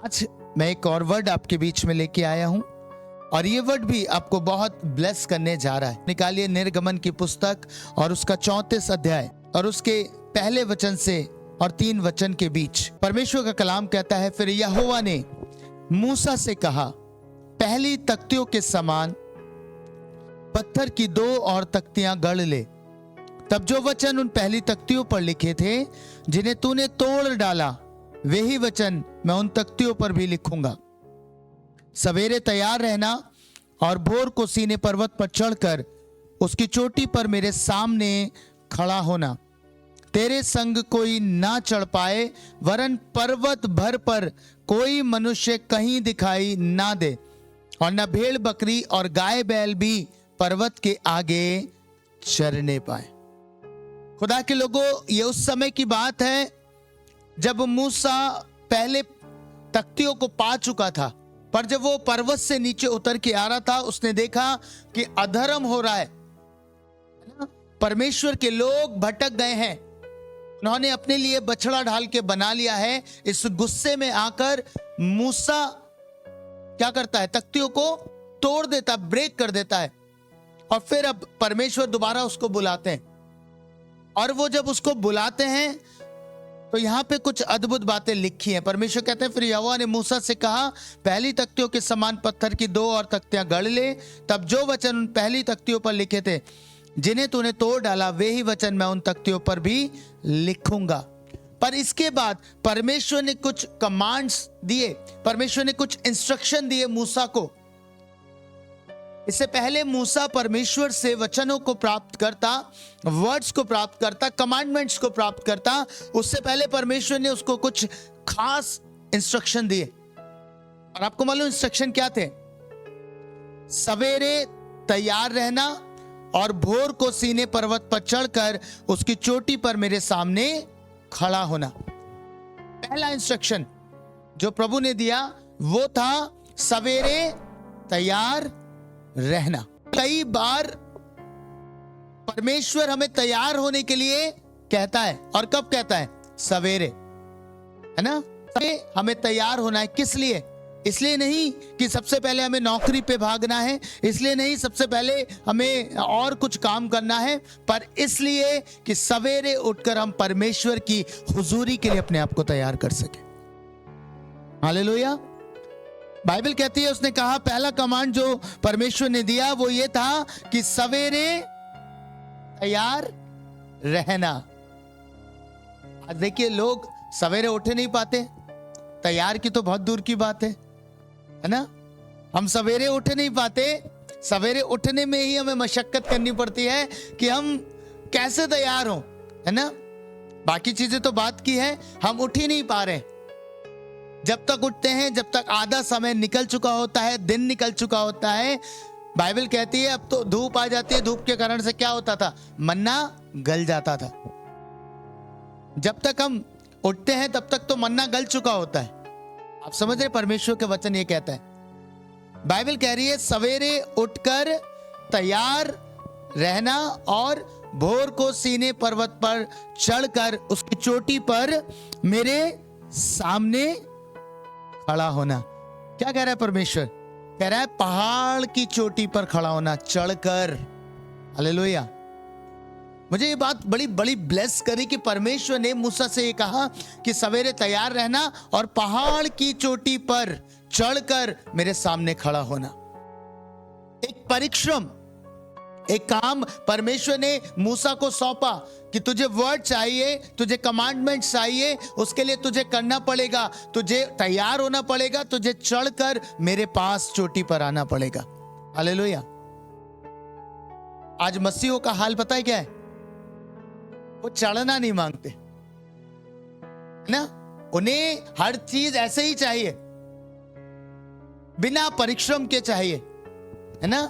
आज मैं एक और वर्ड आपके बीच में लेके आया हूं और ये वर्ड भी आपको बहुत ब्लेस करने जा रहा है। निकालिए निर्गमन की पुस्तक और उसका 34 अध्याय और उसके पहले वचन से और 3 वचन के बीच परमेश्वर का कलाम कहता है, फिर यहोवा ने मूसा से कहा, पहली तख्तियों के समान पत्थर की 2 और तख्तियां गढ़ ले। तब जो वचन उन पहली तख्तियों पर लिखे थे जिन्हें तूने तोड़ डाला, वही वचन मैं उन तख्तियों पर भी लिखूंगा। सवेरे तैयार रहना और भोर को सीने पर्वत पर चढ़कर उसकी चोटी पर मेरे सामने खड़ा होना। तेरे संग कोई ना चढ़ पाए, वरन पर्वत भर पर कोई मनुष्य कहीं दिखाई ना दे, और न भेड़ बकरी और गाय बैल भी पर्वत के आगे चरने पाए। खुदा के लोगों, ये उस समय की बात है जब मूसा पहले तख्तियों को पा चुका था, पर जब वो पर्वत से नीचे उतर के आ रहा था, उसने देखा कि अधर्म हो रहा है। परमेश्वर के लोग भटक गए हैं, उन्होंने अपने लिए बछड़ा ढाल के बना लिया है। इस गुस्से में आकर मूसा क्या करता है, तख्तियों को तोड़ देता, ब्रेक कर देता है। और फिर अब परमेश्वर दोबारा उसको बुलाते हैं, और वो जब उसको बुलाते हैं तो यहां पे कुछ अद्भुत बातें लिखी हैं। परमेश्वर कहते हैं, फिर यहोवा ने मूसा से कहा, पहली तख्तियों के समान पत्थर की 2 और तख्तियां गढ़ ले। तब जो वचन उन पहली तख्तियों पर लिखे थे जिन्हें तूने तोड़ डाला, वही वचन मैं उन तख्तियों पर भी लिखूंगा। पर इसके बाद परमेश्वर ने कुछ कमांड्स दिए, परमेश्वर ने कुछ इंस्ट्रक्शन दिए मूसा को। इससे पहले मूसा परमेश्वर से वचनों को प्राप्त करता, वर्ड्स को प्राप्त करता, कमांडमेंट्स को प्राप्त करता, उससे पहले परमेश्वर ने उसको कुछ खास इंस्ट्रक्शन दिए। और आपको मालूम इंस्ट्रक्शन क्या थे? सवेरे तैयार रहना और भोर को सीने पर्वत पर चढ़कर उसकी चोटी पर मेरे सामने खड़ा होना। पहला इंस्ट्रक्शन जो प्रभु ने दिया वो था सवेरे तैयार रहना। कई बार परमेश्वर हमें तैयार होने के लिए कहता है, और कब कहता है? सवेरे, है ना? हमें तैयार होना है। किस लिए? इसलिए नहीं कि सबसे पहले हमें नौकरी पे भागना है, इसलिए नहीं सबसे पहले हमें और कुछ काम करना है, पर इसलिए कि सवेरे उठकर हम परमेश्वर की हुजूरी के लिए अपने आप को तैयार कर सके। हालेलुया। बाइबल कहती है, उसने कहा पहला कमांड जो परमेश्वर ने दिया वो ये था कि सवेरे तैयार रहना। आज देखिए, लोग सवेरे उठ नहीं पाते, तैयार की तो बहुत दूर की बात है ना? हम सवेरे उठ नहीं पाते। सवेरे उठने में ही हमें मशक्कत करनी पड़ती है कि हम कैसे तैयार हों, है ना? बाकी चीजें तो बात की है, हम उठ ही नहीं पा रहे। जब तक उठते हैं, जब तक आधा समय निकल चुका होता है, दिन निकल चुका होता है। बाइबल कहती है अब तो धूप आ जाती है, धूप के कारण से क्या होता था? मन्ना गल जाता था। जब तक हम उठते हैं तब तक तो मन्ना गल चुका होता है। आप समझ रहे? परमेश्वर के वचन ये कहता है, बाइबल कह रही है सवेरे उठकर तैयार रहना और भोर को सीने पर्वत पर चढ़कर उसकी चोटी पर मेरे सामने खड़ा होना। क्या कह रहा है परमेश्वर? कह रहा है पहाड़ की चोटी पर खड़ा होना, चढ़कर। हालेलुया। मुझे ये बात बड़ी बड़ी ब्लेस करी कि परमेश्वर ने मूसा से ये कहा कि सवेरे तैयार रहना और पहाड़ की चोटी पर चढ़कर मेरे सामने खड़ा होना। एक परिश्रम, एक काम परमेश्वर ने मूसा को सौंपा कि तुझे वर्ड चाहिए, तुझे कमांडमेंट चाहिए, उसके लिए तुझे करना पड़ेगा, तुझे तैयार होना पड़ेगा, तुझे चढ़कर मेरे पास चोटी पर आना पड़ेगा। हालेलुया। आज मसीहों का हाल पता है क्या है? वो चढ़ना नहीं मांगते, है ना? उन्हें हर चीज ऐसे ही चाहिए, बिना परिश्रम के चाहिए, है ना?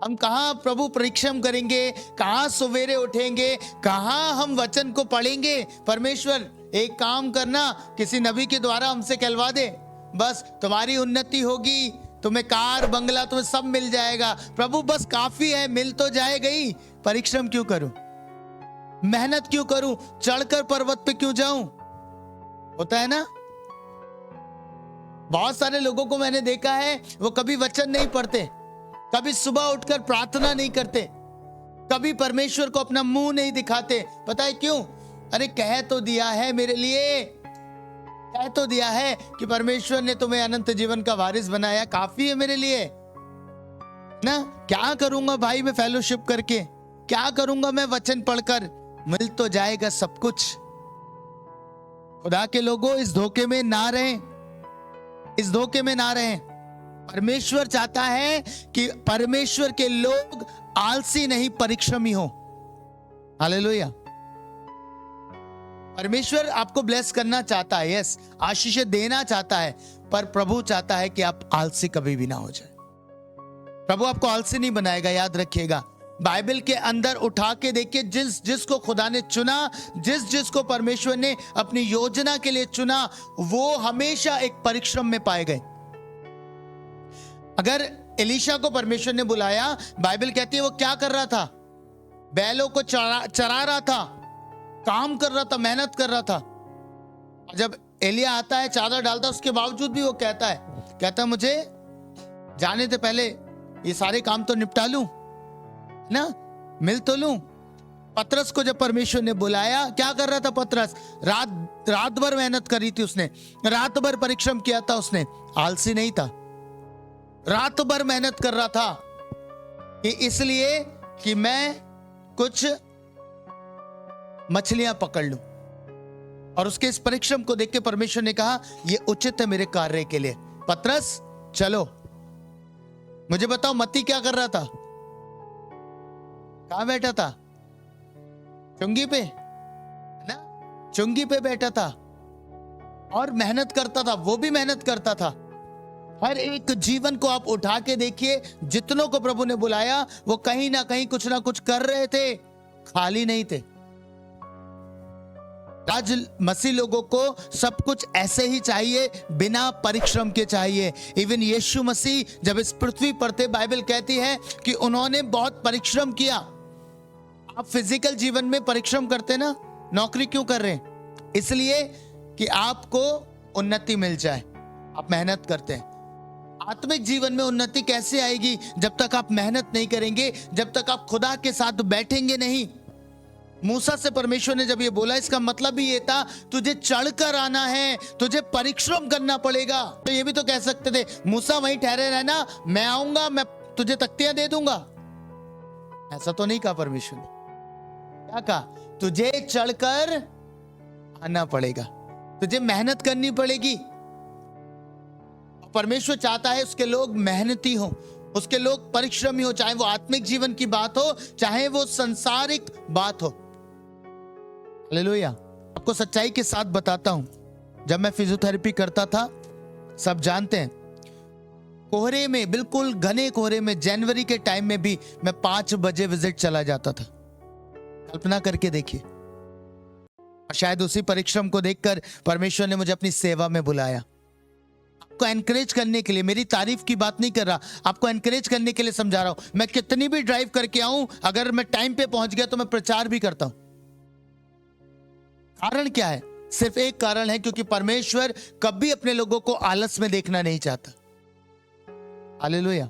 हम कहां प्रभु परिश्रम करेंगे, कहां सवेरे उठेंगे, कहां हम वचन को पढ़ेंगे? परमेश्वर एक काम करना, किसी नबी के द्वारा हमसे कहलवा दे, बस तुम्हारी उन्नति होगी, तुम्हें कार बंगला तुम्हें सब मिल जाएगा। प्रभु बस काफी है, मिल तो जाएगा ही, परिश्रम क्यों करूं, मेहनत क्यों करूं, चढ़कर पर्वत पे क्यों जाऊं? होता है ना? बहुत सारे लोगों को मैंने देखा है, वो कभी वचन नहीं पढ़ते, कभी सुबह उठकर प्रार्थना नहीं करते, कभी परमेश्वर को अपना मुंह नहीं दिखाते। पता है क्यों? अरे कह तो दिया है मेरे लिए, कह तो दिया है कि परमेश्वर ने तुम्हें अनंत जीवन का वारिस बनाया, काफी है मेरे लिए ना। क्या करूंगा भाई मैं फेलोशिप करके, क्या करूंगा मैं वचन पढ़कर, मिल तो जाएगा सब कुछ। खुदा के लोगों, इस धोखे में ना रहें, इस धोखे में ना रहें। परमेश्वर चाहता है कि परमेश्वर के लोग आलसी नहीं परिश्रमी हो। हालेलुया। परमेश्वर आपको ब्लेस करना चाहता है, यस, आशीष देना चाहता है, पर प्रभु चाहता है कि आप आलसी कभी भी ना हो जाए। प्रभु आपको आलसी नहीं बनाएगा, याद रखिएगा। बाइबल के अंदर उठा के देखिए, जिसको खुदा ने चुना, जिसको परमेश्वर ने अपनी योजना के लिए चुना, वो हमेशा एक परिश्रम में पाए गए। अगर एलीशा को परमेश्वर ने बुलाया, बाइबल कहती है वो क्या कर रहा था? बैलों को चरा रहा था, काम कर रहा था, मेहनत कर रहा था। जब एलिया आता है, चादर डालता है, उसके बावजूद भी वो कहता है मुझे जाने से पहले ये सारे काम तो निपटा लूं ना, मिल तो लूं। पतरस को जब परमेश्वर ने बुलाया, क्या कर रहा था पतरस? रात भर मेहनत करी थी उसने, रात भर परिश्रम किया था उसने, आलसी नहीं था। रात भर मेहनत कर रहा था कि इसलिए कि मैं कुछ मछलियां पकड़ लूं। और उसके इस परिश्रम को देख के परमेश्वर ने कहा यह उचित है मेरे कार्य के लिए। पतरस चलो। मुझे बताओ मत्ती क्या कर रहा था? कहां बैठा था? चुंगी पे ना, चुंगी पे बैठा था और मेहनत करता था। वो भी मेहनत करता था। हर एक जीवन को आप उठा के देखिए, जितनों को प्रभु ने बुलाया वो कहीं ना कहीं कुछ ना कुछ कर रहे थे, खाली नहीं थे। आज मसीह लोगों को सब कुछ ऐसे ही चाहिए, बिना परिश्रम के चाहिए। इवन यीशु मसीह जब इस पृथ्वी पर थे, बाइबल कहती है कि उन्होंने बहुत परिश्रम किया। आप फिजिकल जीवन में परिश्रम करते ना, नौकरी क्यों कर रहे हैं? इसलिए कि आपको उन्नति मिल जाए, आप मेहनत करते हैं। आत्मिक जीवन में उन्नति कैसे आएगी? जब तक आप मेहनत नहीं करेंगे, जब तक आप खुदा के साथ बैठेंगे नहीं। मूसा से परमेश्वर ने जब ये बोला, इसका मतलब भी ये था तुझे चढ़कर आना है, तुझे परिश्रम करना पड़ेगा। तो ये भी तो कह सकते थे मूसा वहीं ठहरे रहना, मैं आऊंगा, मैं तुझे तख्तियां दे दूंगा। ऐसा तो नहीं कहा परमेश्वर ने। क्या कहा? तुझे चढ़कर आना पड़ेगा, तुझे मेहनत करनी पड़ेगी। परमेश्वर चाहता है उसके लोग मेहनती हो, उसके लोग परिश्रमी हो, चाहे वो आत्मिक जीवन की बात हो, चाहे वो सांसारिक बात हो। हालेलुया। आपको सच्चाई के साथ बताता हूं, जब मैं फिजियोथेरेपी करता था, सब जानते हैं, कोहरे में, बिल्कुल घने कोहरे में, जनवरी के टाइम में भी मैं 5 बजे विजिट चला जाता था। कल्पना करके देखिए। और शायद उसी परिश्रम को देखकर परमेश्वर ने मुझे अपनी सेवा में बुलाया। आपको एनकरेज करने के लिए, मेरी तारीफ की बात नहीं कर रहा, आपको एनकरेज करने के लिए समझा रहा हूं। मैं कितनी भी ड्राइव करके आऊं, अगर मैं टाइम पे पहुंच गया तो मैं प्रचार भी करता हूं। कारण क्या है? सिर्फ एक कारण है, क्योंकि परमेश्वर कभी अपने लोगों को आलस में देखना नहीं चाहता। हालेलुया।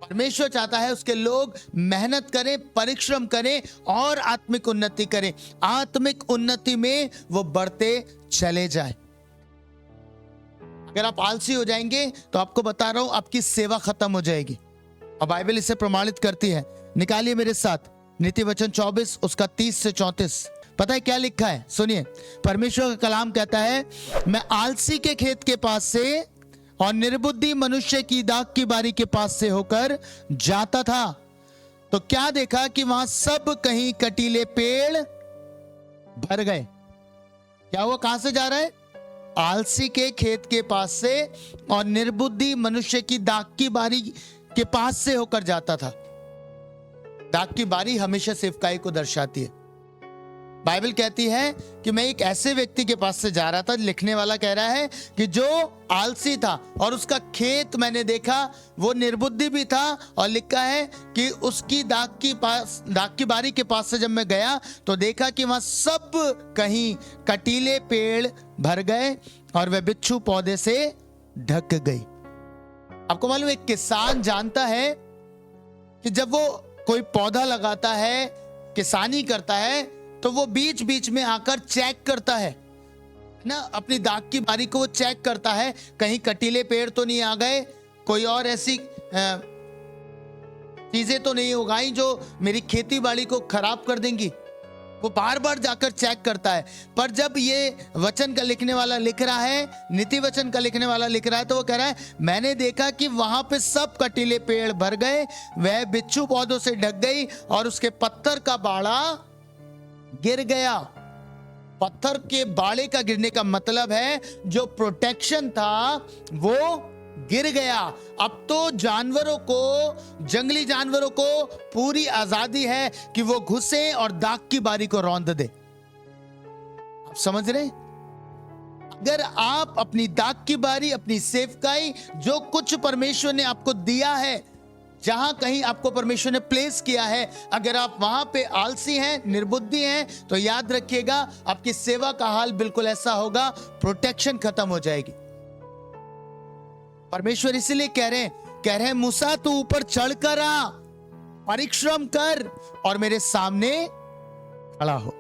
परमेश्वर चाहता है उसके लोग मेहनत करें, परिश्रम करें और आत्मिक उन्नति करें। आत्मिक उन्नति में वो बढ़ते चले जाए। अगर आप आलसी हो जाएंगे तो आपको बता रहा हूं, आपकी सेवा खत्म हो जाएगी। और बाइबल इसे प्रमाणित करती है। निकालिए मेरे साथ नीति वचन 24 उसका 30 से 34। पता है क्या लिखा है? सुनिए, परमेश्वर का कलाम कहता है, मैं आलसी के खेत के पास से और निर्बुद्धि मनुष्य की दाख की बारी के पास से होकर जाता था, तो क्या देखा कि वहां सब कहीं कटीले पेड़ भर गए। क्या हुआ? कहां से जा रहा है? आलसी के खेत के पास से और निर्बुद्धि मनुष्य की दाख की बारी के पास से होकर जाता था। दाख की बारी हमेशा सेवकाई को दर्शाती है। बाइबल कहती है कि मैं एक ऐसे व्यक्ति के पास से जा रहा था, लिखने वाला कह रहा है कि जो आलसी था और उसका खेत मैंने देखा वो निर्बुद्धि भी था, और लिखा है कि उसकी दाख की बारी के पास से जब मैं गया तो देखा कि वहां सब कहीं कटीले पेड़ भर गए और वह बिच्छू पौधे से ढक गई। आपको मालूम है, एक किसान जानता है कि जब वो कोई पौधा लगाता है, किसानी करता है, तो वो बीच बीच में आकर चेक करता है ना, अपनी दाख की बारी को वो चेक करता है, कहीं कटीले पेड़ तो नहीं आ गए, कोई और ऐसी चीजें तो नहीं उगाई जो मेरी खेती बाड़ी को खराब कर देंगी। वो बार बार जाकर चेक करता है। पर जब ये वचन का लिखने वाला लिख रहा है, नीति वचन का लिखने वाला लिख रहा है, तो वो कह रहा है, मैंने देखा कि वहां पे सब कटीले पेड़ भर गए, वह बिच्छू पौधों से ढक गई और उसके पत्थर का बाड़ा गिर गया। पत्थर के बाड़े का गिरने का मतलब है जो प्रोटेक्शन था वो गिर गया। अब तो जानवरों को, जंगली जानवरों को पूरी आजादी है कि वो घुसे और दाख की बारी को रौंद दे। आप समझ रहे? अगर आप अपनी दाख की बारी, अपनी सेवकाई, जो कुछ परमेश्वर ने आपको दिया है, जहां कहीं आपको परमेश्वर ने प्लेस किया है, अगर आप वहां पे आलसी हैं, निर्बुद्धि हैं, तो याद रखिएगा आपकी सेवा का हाल बिल्कुल ऐसा होगा, प्रोटेक्शन खत्म हो जाएगी। परमेश्वर इसीलिए कह रहे हैं मूसा तू ऊपर चढ़कर आ, परिश्रम कर और मेरे सामने खड़ा हो।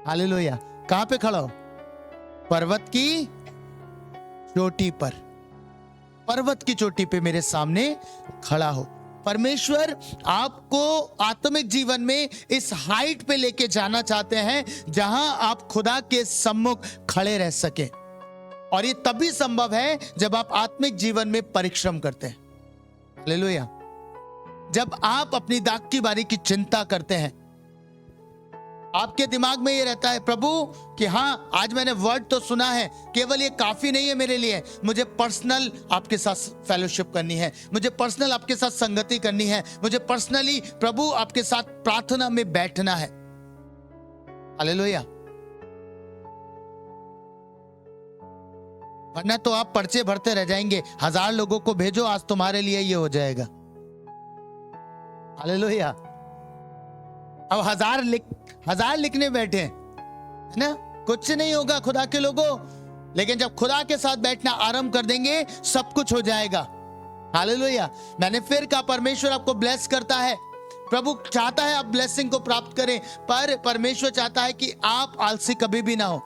हालेलुया। कहां पे खड़ा हो? पर्वत की चोटी पर, पर्वत की चोटी पे मेरे सामने खड़ा हो। परमेश्वर आपको आत्मिक जीवन में इस हाइट पे लेके जाना चाहते हैं जहां आप खुदा के सम्मुख खड़े रह सके, और ये तभी संभव है जब आप आत्मिक जीवन में परिश्रम करते हैं। हालेलुया। जब आप अपनी दाख की बारी की चिंता करते हैं, आपके दिमाग में ये रहता है प्रभु कि हाँ, आज मैंने वर्ड तो सुना है, केवल ये काफी नहीं है मेरे लिए, मुझे पर्सनल आपके साथ फेलोशिप करनी है, मुझे पर्सनल आपके साथ संगति करनी है, मुझे पर्सनली प्रभु आपके साथ प्रार्थना में बैठना है। हालेलुया। वरना तो आप पर्चे भरते रह जाएंगे, 1000 लोगों को भेजो आज तुम्हारे लिए ये हो जाएगा। हालेलुया। अब 1000 लिखने बैठे है ना, कुछ नहीं होगा खुदा के लोगों, लेकिन जब खुदा के साथ बैठना आरंभ कर देंगे सब कुछ हो जाएगा। हालेलुया। मैंने फिर कहा, परमेश्वर आपको ब्लेस करता है, प्रभु चाहता है आप ब्लेसिंग को प्राप्त करें, पर परमेश्वर चाहता है कि आप आलसी कभी भी ना हो।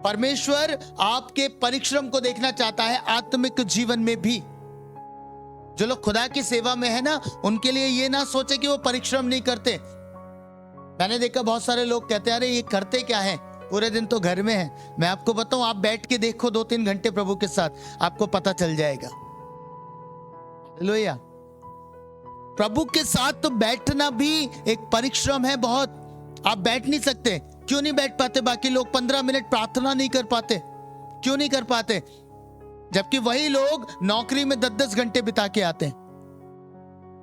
परमेश्वर आपके परिश्रम को देखना चाहता है आत्मिक जीवन में भी। जो लोग खुदा की सेवा में है ना, उनके लिए ये ना सोचे कि वो परिश्रम नहीं करते। मैंने देखा बहुत सारे लोग कहते हैं अरे ये करते क्या है, पूरे दिन तो घर में है। मैं आपको बताऊं, आप बैठ के देखो 2-3 घंटे प्रभु के साथ, आपको पता चल जाएगा। हालेलुया। प्रभु के साथ तो बैठना भी एक परिश्रम है बहुत। आप बैठ नहीं सकते। क्यों नहीं बैठ पाते? बाकी लोग 15 मिनट प्रार्थना नहीं कर पाते, क्यों नहीं कर पाते? जबकि वही लोग नौकरी में 10-10 घंटे बिता के आते हैं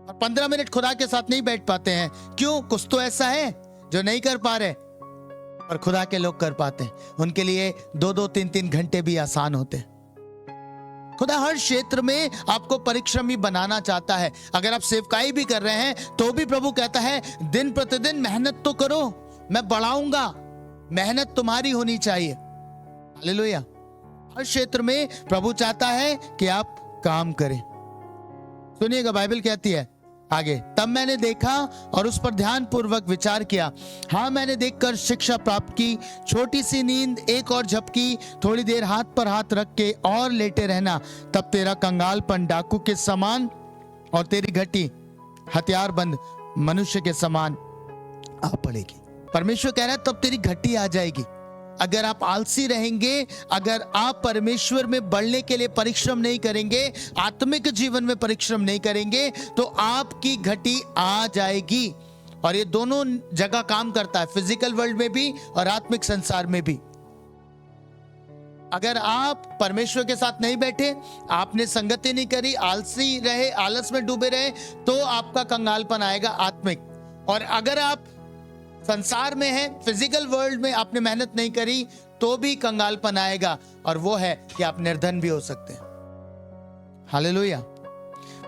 और 15 मिनट खुदा के साथ नहीं बैठ पाते हैं। क्यों? कुछ तो ऐसा है जो नहीं कर पा रहे, और खुदा के लोग कर पाते हैं। उनके लिए 2-2, 3-3 घंटे भी आसान होते हैं। खुदा हर क्षेत्र में आपको परिश्रमी बनाना चाहता है। अगर आप सेवकाई भी कर रहे हैं तो भी प्रभु कहता है दिन प्रतिदिन मेहनत तो करो, मैं बढ़ाऊंगा। मेहनत तुम्हारी होनी चाहिए। हालेलुया। हर क्षेत्र में प्रभु चाहता है कि आप काम करें। सुनिएगा, बाइबल कहती है आगे, तब मैंने देखा और उस पर ध्यान पूर्वक विचार किया। हाँ, मैंने देखकर शिक्षा प्राप्त की। छोटी सी नींद, एक और झपकी, थोड़ी देर हाथ पर हाथ रख के और लेटे रहना, तब तेरा कंगालपन डाकू के समान और तेरी घटी हथियारबंद मनुष्य के समान आ पड़ेगी। परमेश्वर कह रहा है तब तेरी घटी आ जाएगी। अगर आप आलसी रहेंगे, अगर आप परमेश्वर में बढ़ने के लिए परिश्रम नहीं करेंगे, आत्मिक जीवन में परिश्रम नहीं करेंगे, तो आपकी घटी आ जाएगी। और ये दोनों जगह काम करता है, फिजिकल वर्ल्ड में भी और आत्मिक संसार में भी। अगर आप परमेश्वर के साथ नहीं बैठे, आपने संगति नहीं करी, आलसी रहे, आलस में डूबे रहे, तो आपका कंगालपन आएगा आत्मिक। और अगर आप संसार में है, फिजिकल वर्ल्ड में आपने मेहनत नहीं करी, तो भी कंगालपन आएगा, और वो है कि आप निर्धन भी हो सकते हैं। हालेलुया।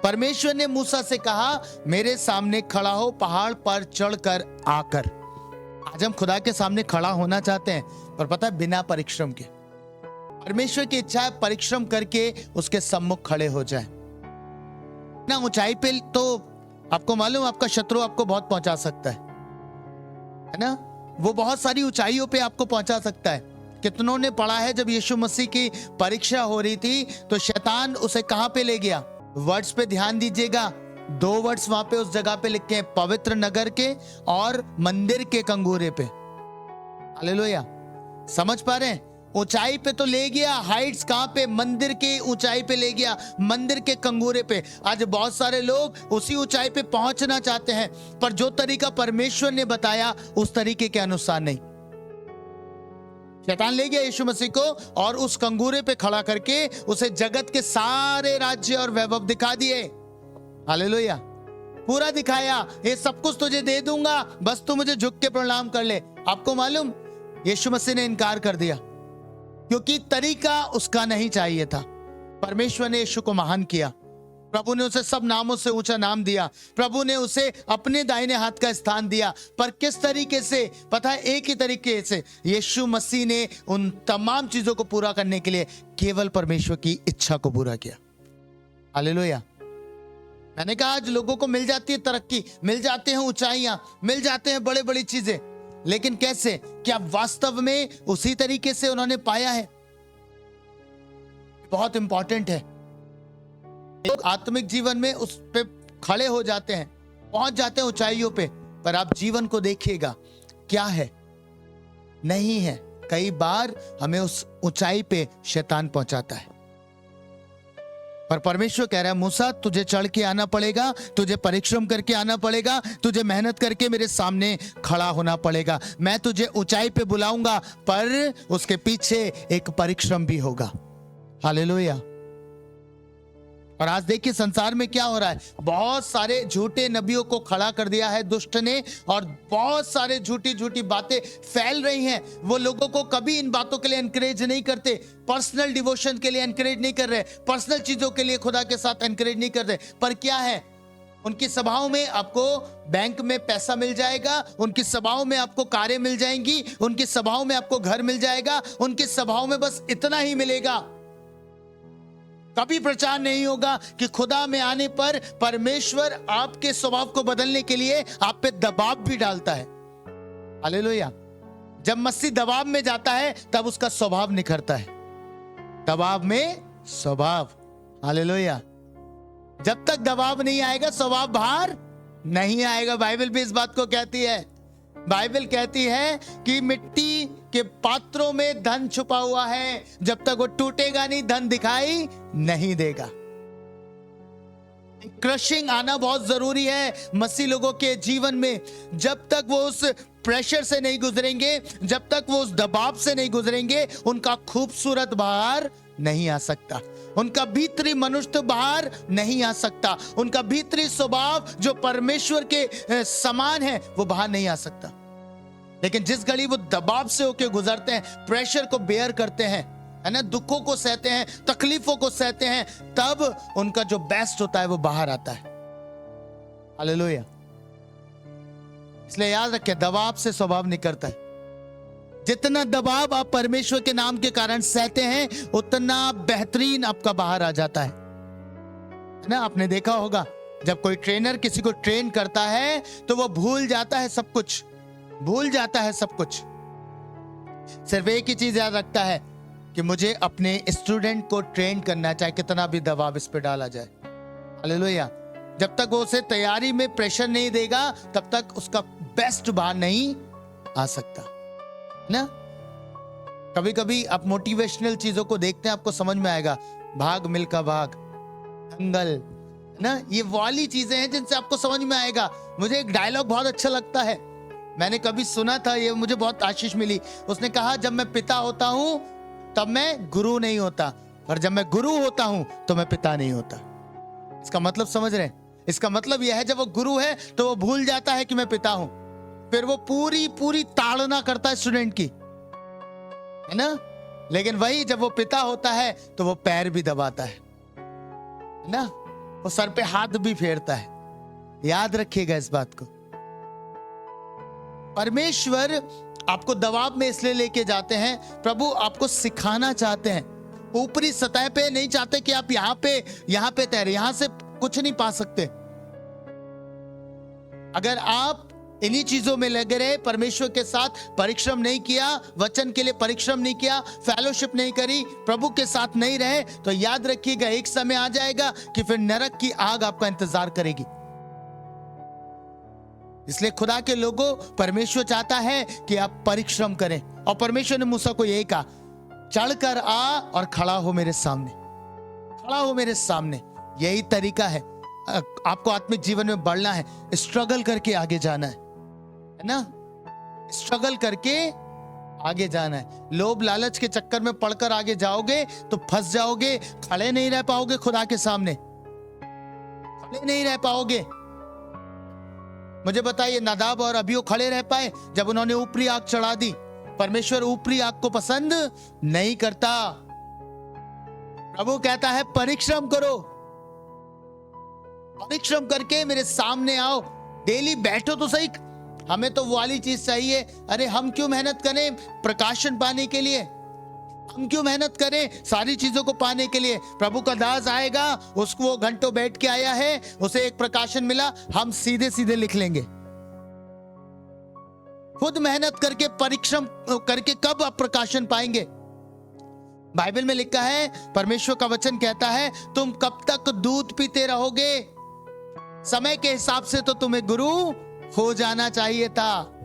परमेश्वर ने मूसा से कहा मेरे सामने खड़ा हो, पहाड़ पर चढ़कर आकर। आज हम खुदा के सामने खड़ा होना चाहते हैं, पर पता है बिना परिश्रम के। परमेश्वर की इच्छा है परिश्रम करके उसके सम्मुख खड़े हो जाए ना। ऊंचाई पे तो आपको मालूम, आपका शत्रु आपको बहुत पहुंचा सकता है ना। वो बहुत सारी ऊंचाइयों पे आपको पहुंचा सकता है। कितनों ने पढ़ा है, जब यीशु मसीह की परीक्षा हो रही थी तो शैतान उसे कहां पे ले गया? वर्ड्स पे ध्यान दीजिएगा, 2 वर्ड्स वहां पे उस जगह पे लिखे हैं, पवित्र नगर के और मंदिर के कंगूरे पे। हालेलुया, समझ पा रहे हैं? ऊंचाई पे तो ले गया, हाइट्स कहां पे? मंदिर की ऊंचाई पे ले गया, मंदिर के कंगूरे पे। आज बहुत सारे लोग उसी ऊंचाई पे पहुंचना चाहते हैं, पर जो तरीका परमेश्वर ने बताया उस तरीके के अनुसार नहीं। शैतान ले गया यीशु मसीह को और उस कंगूरे पे खड़ा करके उसे जगत के सारे राज्य और वैभव दिखा दिए। हालेलुया, पूरा दिखाया, ये सब कुछ तुझे दे दूंगा, बस तू मुझे झुक के प्रणाम कर ले। आपको मालूम, यीशु मसीह ने इनकार कर दिया क्योंकि तरीका उसका नहीं चाहिए था। परमेश्वर ने यीशु को महान किया, प्रभु ने उसे सब नामों से ऊंचा नाम दिया, प्रभु ने उसे अपने दाहिने हाथ का स्थान दिया। पर किस तरीके से? पता है, एक ही तरीके से। यीशु मसीह ने उन तमाम चीजों को पूरा करने के लिए केवल परमेश्वर की इच्छा को पूरा किया। हालेलुया। मैंने कहा आज लोगों को मिल जाती है तरक्की, मिल जाते हैं ऊंचाइयां, मिल जाते हैं बड़े बड़ी चीजें, लेकिन कैसे? क्या वास्तव में उसी तरीके से उन्होंने पाया है? बहुत इंपॉर्टेंट है। लोग आत्मिक जीवन में उस पे खड़े हो जाते हैं, पहुंच जाते हैं ऊंचाइयों पे, पर आप जीवन को देखिएगा, क्या है? नहीं है। कई बार हमें उस ऊंचाई पे शैतान पहुंचाता है, पर परमेश्वर कह रहा है, मूसा तुझे चढ़ के आना पड़ेगा, तुझे परिश्रम करके आना पड़ेगा, तुझे मेहनत करके मेरे सामने खड़ा होना पड़ेगा। मैं तुझे ऊंचाई पे बुलाऊंगा, पर उसके पीछे एक परिश्रम भी होगा। हालेलुया। और आज देखिए संसार में क्या हो रहा है, बहुत सारे झूठे नबियों को खड़ा कर दिया है दुष्ट ने, और बहुत सारे झूठी झूठी बातें फैल रही हैं। वो लोगों को कभी इन बातों के लिए एनकरेज नहीं करते, पर्सनल डिवोशन के लिए एनकरेज नहीं कर रहे, पर्सनल चीजों के लिए खुदा के साथ एनकरेज नहीं कर रहे। पर क्या है, उनकी सभाओं में आपको बैंक में पैसा मिल जाएगा, उनकी सभाओं में आपको कारें मिल जाएंगी, उनकी सभाओं में आपको घर मिल जाएगा, उनकी सभाओं में बस इतना ही मिलेगा। कभी प्रचार नहीं होगा कि खुदा में आने पर परमेश्वर आपके स्वभाव को बदलने के लिए आप पे दबाव भी डालता है। हालेलुया। जब मसीह दबाव में जाता है तब उसका स्वभाव निखरता है, दबाव में स्वभाव। हालेलुया। जब तक दबाव नहीं आएगा स्वभाव बाहर नहीं आएगा। बाइबल भी इस बात को कहती है। बाइबल कहती है कि मिट्टी के पात्रों में धन छुपा हुआ है, जब तक वो टूटेगा नहीं धन दिखाई नहीं देगा। क्रशिंग आना बहुत जरूरी है मसीह लोगों के जीवन में। जब तक वो उस प्रेशर से नहीं गुजरेंगे, जब तक वो उस दबाव से नहीं गुजरेंगे, उनका खूबसूरत बाहर नहीं आ सकता, उनका भीतरी मनुष्य बाहर नहीं आ सकता, उनका भीतरी स्वभाव जो परमेश्वर के समान है वो बाहर नहीं आ सकता। लेकिन जिस घड़ी वो दबाव से होके गुजरते हैं, प्रेशर को बेयर करते हैं, है ना, दुखों को सहते हैं, तकलीफों को सहते हैं, तब उनका जो बेस्ट होता है वो बाहर आता है। हालेलुया। इसलिए याद रखें, दबाव से स्वभाव निकलता है। जितना दबाव आप परमेश्वर के नाम के कारण सहते हैं, उतना बेहतरीन आपका बाहर आ जाता है ना। आपने देखा होगा, जब कोई ट्रेनर किसी को ट्रेन करता है तो वो भूल जाता है सब कुछ, भूल जाता है सब कुछ। सिर्फ एक ही चीज याद रखता है कि मुझे अपने स्टूडेंट को ट्रेन करना, चाहे कितना भी दबाव इस पे डाला जाए। हालेलुया। जब तक वो उसे तैयारी में प्रेशर नहीं देगा, तब तक उसका बेस्ट बाहर नहीं आ सकता ना। कभी कभी आप मोटिवेशनल चीजों को देखते हैं, आपको समझ में आएगा, भाग मिल्खा भाग, दंगल ना, ये वाली चीजें हैं जिनसे आपको समझ में आएगा। मुझे एक डायलॉग बहुत अच्छा लगता है, मैंने कभी सुना था, ये मुझे बहुत आशीष मिली। उसने कहा, जब मैं पिता होता हूं तब मैं गुरु नहीं होता, और जब मैं गुरु होता हूं तो मैं पिता नहीं होता। इसका मतलब समझ रहे हैं? इसका मतलब यह है, जब वो गुरु है तो वो भूल जाता है कि मैं पिता हूं, फिर वो पूरी पूरी ताड़ना करता है स्टूडेंट की, है ना। लेकिन वही जब वो पिता होता है तो वो पैर भी दबाता है ना, वो सर पे हाथ भी फेरता है। याद रखिएगा इस बात को। परमेश्वर आपको दबाव में इसलिए लेके जाते हैं, प्रभु आपको सिखाना चाहते हैं। ऊपरी सतह पे नहीं चाहते कि आप यहां पे तैरे, यहां से कुछ नहीं पा सकते। अगर आप इन्हीं चीजों में लगे रहे, परमेश्वर के साथ परिश्रम नहीं किया, वचन के लिए परिश्रम नहीं किया, फेलोशिप नहीं करी, प्रभु के साथ नहीं रहे, तो याद रखिएगा एक समय आ जाएगा कि फिर नरक की आग आपका इंतजार करेगी। इसलिए खुदा के लोगों, परमेश्वर चाहता है कि आप परिश्रम करें। और परमेश्वर ने मूसा को यही कहा, चढ़कर आ और खड़ा हो मेरे सामने, खड़ा हो मेरे सामने। यही तरीका है आपको आत्मिक जीवन में बढ़ना है, स्ट्रगल करके आगे जाना है ना, स्ट्रगल करके आगे जाना है। लोभ लालच के चक्कर में पड़कर आगे जाओगे तो फंस जाओगे, खड़े नहीं रह पाओगे, खुदा के सामने खड़े नहीं रह पाओगे। मुझे बताइए, नादाब और अबीहू खड़े रह पाए जब उन्होंने ऊपरी आग चढ़ा दी? परमेश्वर ऊपरी आग को पसंद नहीं करता। प्रभु कहता है परिश्रम करो, परिश्रम करके मेरे सामने आओ, डेली बैठो तो सही। हमें तो वो वाली चीज चाहिए। अरे हम क्यों मेहनत करें प्रकाशन पाने के लिए, हम क्यों मेहनत करें सारी चीजों को पाने के लिए? प्रभु का दास आएगा, उसको वो घंटों बैठ के आया है, उसे एक प्रकाशन मिला, हम सीधे सीधे लिख लेंगे। खुद मेहनत करके परिश्रम करके कब आप प्रकाशन पाएंगे? बाइबल में लिखा है, परमेश्वर का वचन कहता है, तुम कब तक दूध पीते रहोगे? समय के हिसाब से तो तुम्हें गुरु हो जाना चाहिए था।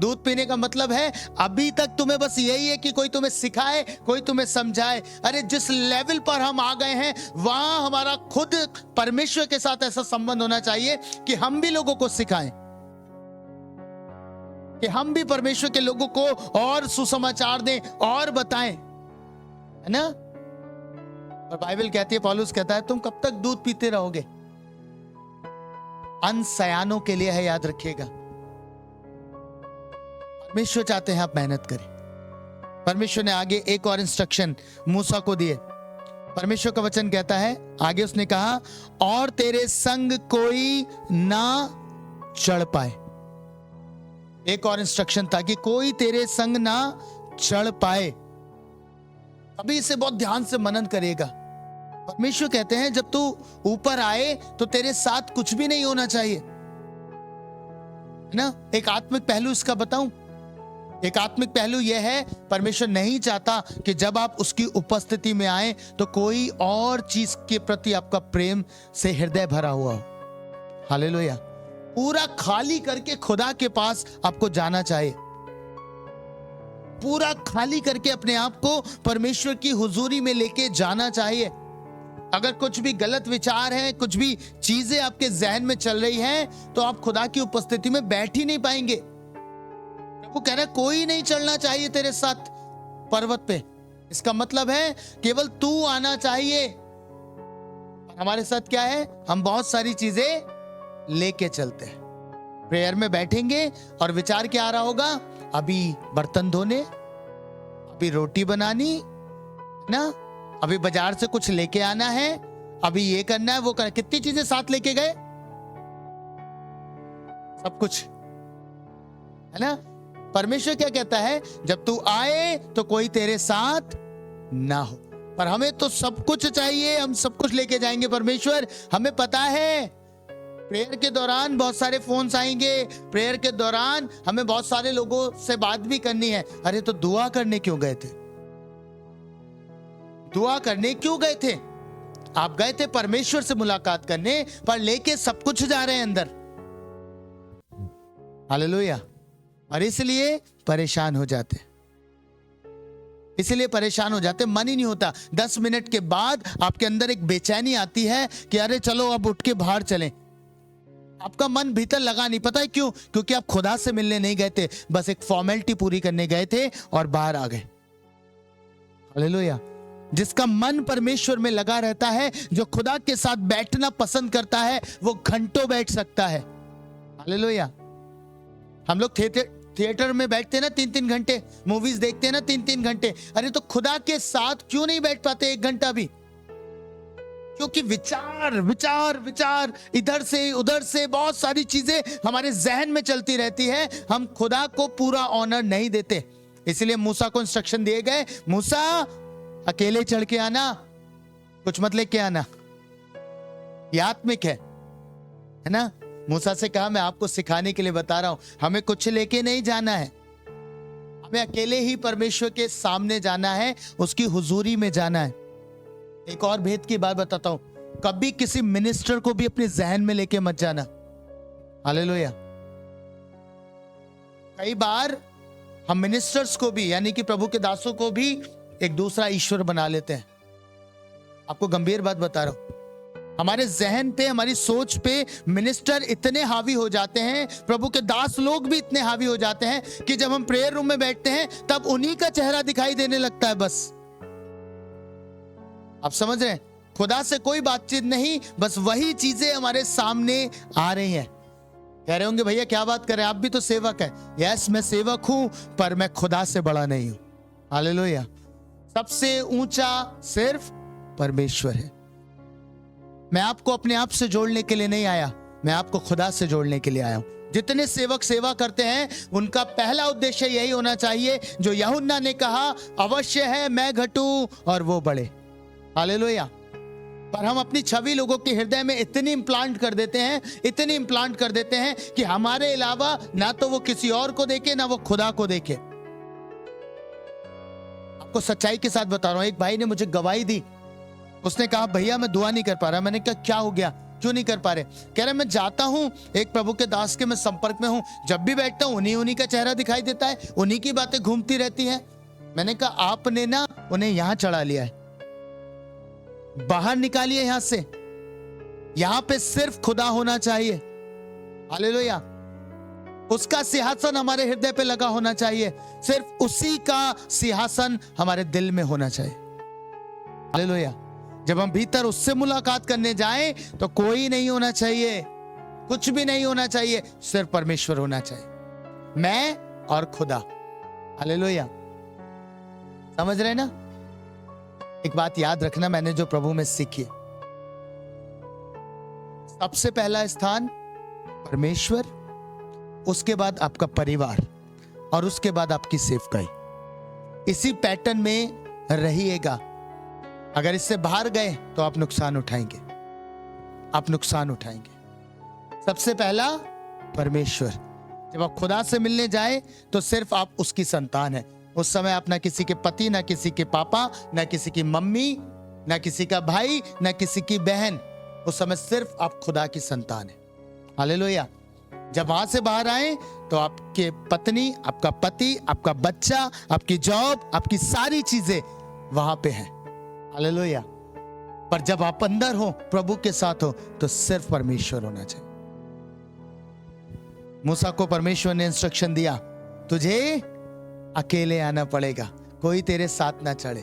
दूध पीने का मतलब है अभी तक तुम्हें बस यही है कि कोई तुम्हें सिखाए, कोई तुम्हें समझाए। अरे जिस लेवल पर हम आ गए हैं, वहां हमारा खुद परमेश्वर के साथ ऐसा संबंध होना चाहिए कि हम भी लोगों को सिखाएं, कि हम भी परमेश्वर के लोगों को और सुसमाचार दें और बताएं, है ना। और बाइबल कहती है, पौलुस कहता है, तुम कब तक दूध पीते रहोगे? अनसयानों के लिए है, याद रखिएगा। परमेश्वर चाहते हैं आप मेहनत करें। परमेश्वर ने आगे एक और इंस्ट्रक्शन मूसा को दिए। परमेश्वर का वचन कहता है, आगे उसने कहा, और तेरे संग कोई ना चढ़ पाए। एक और इंस्ट्रक्शन था कि कोई तेरे संग ना चढ़ पाए। अभी इसे बहुत ध्यान से मनन करेगा। परमेश्वर कहते हैं, जब तू ऊपर आए तो तेरे साथ कुछ भी नहीं होना चाहिए, है ना। एक आत्मिक पहलू इसका बताऊं, एक आत्मिक पहलू यह है, परमेश्वर नहीं चाहता कि जब आप उसकी उपस्थिति में आए तो कोई और चीज के प्रति आपका प्रेम से हृदय भरा हुआ हो। हालेलुया। पूरा खाली करके खुदा के पास आपको जाना चाहिए, पूरा खाली करके अपने आप को परमेश्वर की हुजूरी में लेके जाना चाहिए। अगर कुछ भी गलत विचार है, कुछ भी चीजें आपके जहन में चल रही हैं, तो आप खुदा की उपस्थिति में बैठ ही नहीं पाएंगे। प्रभु कह रहा है, कोई नहीं चलना चाहिए तेरे साथ पर्वत पे। इसका मतलब है केवल तू आना चाहिए। हमारे साथ क्या है, हम बहुत सारी चीजें लेके चलते हैं। प्रेयर में बैठेंगे और विचार क्या आ रहा होगा, अभी बर्तन धोने, अभी रोटी बनानी ना, अभी बाजार से कुछ लेके आना है, अभी ये करना है, वो करना। कितनी चीजें साथ लेके गए, सब कुछ, है ना। परमेश्वर क्या कहता है, जब तू आए तो कोई तेरे साथ ना हो। पर हमें तो सब कुछ चाहिए, हम सब कुछ लेके जाएंगे। परमेश्वर, हमें पता है प्रेयर के दौरान बहुत सारे फोन्स आएंगे, प्रेयर के दौरान हमें बहुत सारे लोगों से बात भी करनी है। अरे तो दुआ करने क्यों गए थे? दुआ करने क्यों गए थे? आप गए थे परमेश्वर से मुलाकात करने, पर लेके सब कुछ जा रहे हैं अंदर। हालेलुया। और इसलिए परेशान हो जाते, इसलिए परेशान हो जाते, मन ही नहीं होता। 10 मिनट के बाद आपके अंदर एक बेचैनी आती है कि अरे चलो अब उठ के बाहर चलें। आपका मन भीतर लगा नहीं, पता है क्यों? क्योंकि आप खुदा से मिलने नहीं गए थे, बस एक फॉर्मेलिटी पूरी करने गए थे और बाहर आ गए। हालेलुया। जिसका मन परमेश्वर में लगा रहता है, जो खुदा के साथ बैठना पसंद करता है, वो घंटों बैठ सकता है। हालेलुया। हम लोग थिएटर में बैठते हैं ना 3-3 घंटे, मूवीज देखते हैं ना 3-3 घंटे। अरे तो खुदा के साथ क्यों नहीं बैठ पाते 1 घंटा भी? क्योंकि विचार विचार विचार इधर से उधर से बहुत सारी चीजें हमारे जहन में चलती रहती है, हम खुदा को पूरा ऑनर नहीं देते। इसलिए मूसा को इंस्ट्रक्शन दिए गए, मूसा अकेले चढ़ के आना, कुछ मत लेके आना। ये आत्मिक है ना। मूसा से कहा मैं आपको सिखाने के लिए बता रहा हूं, हमें कुछ लेके नहीं जाना है, हमें अकेले ही परमेश्वर के सामने जाना है, उसकी हुजूरी में जाना है। एक और भेद की बात बताता हूं, कभी किसी मिनिस्टर को भी अपने जहन में लेके मत जाना। हालेलुया। कई बार हम मिनिस्टर्स को भी, यानी कि प्रभु के दासों को भी एक दूसरा ईश्वर बना लेते हैं। आपको गंभीर बात बता रहा हूं, हमारे जहन पे, हमारी सोच पे मिनिस्टर इतने हावी हो जाते हैं, प्रभु के दास लोग भी इतने हावी हो जाते हैं कि जब हम प्रेयर रूम में बैठते हैं तब उन्हीं का चेहरा दिखाई देने लगता है। बस आप समझ रहे हैं, खुदा से कोई बातचीत नहीं, बस वही चीजें हमारे सामने आ रही हैं। कह रहे होंगे भैया क्या बात कर रहे हैं, आप भी तो सेवक है। यस, मैं सेवक हूं, पर मैं खुदा से बड़ा नहीं हूं। हालेलुया। सबसे ऊंचा सिर्फ परमेश्वर है। मैं आपको अपने आप से जोड़ने के लिए नहीं आया, मैं आपको खुदा से जोड़ने के लिए आया हूं। जितने सेवक सेवा करते हैं उनका पहला उद्देश्य यही होना चाहिए जो यूहन्ना ने कहा, अवश्य है मैं घटूं और वो बढ़े। हालेलुया। पर हम अपनी छवि लोगों के हृदय में इतनी इम्प्लांट कर देते हैं, इतनी इम्प्लांट कर देते हैं कि हमारे अलावा ना तो वो किसी और को देखे ना वो खुदा को देखे। आपको सच्चाई के साथ बता रहा हूं, एक भाई ने मुझे गवाही दी। उसने कहा भैया मैं दुआ नहीं कर पा रहा। मैंने कहा क्या हो गया, क्यों नहीं कर पा रहे? कह रहे मैं जाता हूं, एक प्रभु के दास के मैं संपर्क में हूं, जब भी बैठता हूं उन्हीं का चेहरा दिखाई देता है, उन्हीं की बातें घूमती रहती हैं। मैंने कहा आपने ना उन्हें यहां चढ़ा लिया है, बाहर निकालिए यहां से। यहां पे सिर्फ खुदा होना चाहिए। हालेलुया। उसका सिंहासन हमारे हृदय पे लगा होना चाहिए, सिर्फ उसी का सिंहासन हमारे दिल में होना चाहिए। हालेलुया। जब हम भीतर उससे मुलाकात करने जाएं तो कोई नहीं होना चाहिए, कुछ भी नहीं होना चाहिए, सिर्फ परमेश्वर होना चाहिए, मैं और खुदा। हालेलुया। समझ रहे ना? एक बात याद रखना, मैंने जो प्रभु में सीखी, सबसे पहला स्थान परमेश्वर, उसके बाद आपका परिवार और उसके बाद आपकी सेवकाई। इसी पैटर्न में रहिएगा। अगर इससे बाहर गए तो आप नुकसान उठाएंगे, आप नुकसान उठाएंगे। सबसे पहला परमेश्वर। जब आप खुदा से मिलने जाए तो सिर्फ आप उसकी संतान है। उस समय आप ना किसी के पति, ना किसी के पापा, ना किसी की मम्मी, ना किसी का भाई, ना किसी की बहन। उस समय सिर्फ आप खुदा की संतान है। हालेलुया। जब वहां से बाहर आए तो आपके पत्नी, आपका पति, आपका बच्चा, आपकी जॉब, आपकी सारी चीजें वहां पे हैं। हालेलुया। पर जब आप अंदर हो, प्रभु के साथ हो, तो सिर्फ परमेश्वर होना चाहिए। मूसा को परमेश्वर ने इंस्ट्रक्शन दिया, तुझे अकेले आना पड़ेगा, कोई तेरे साथ ना चढ़े।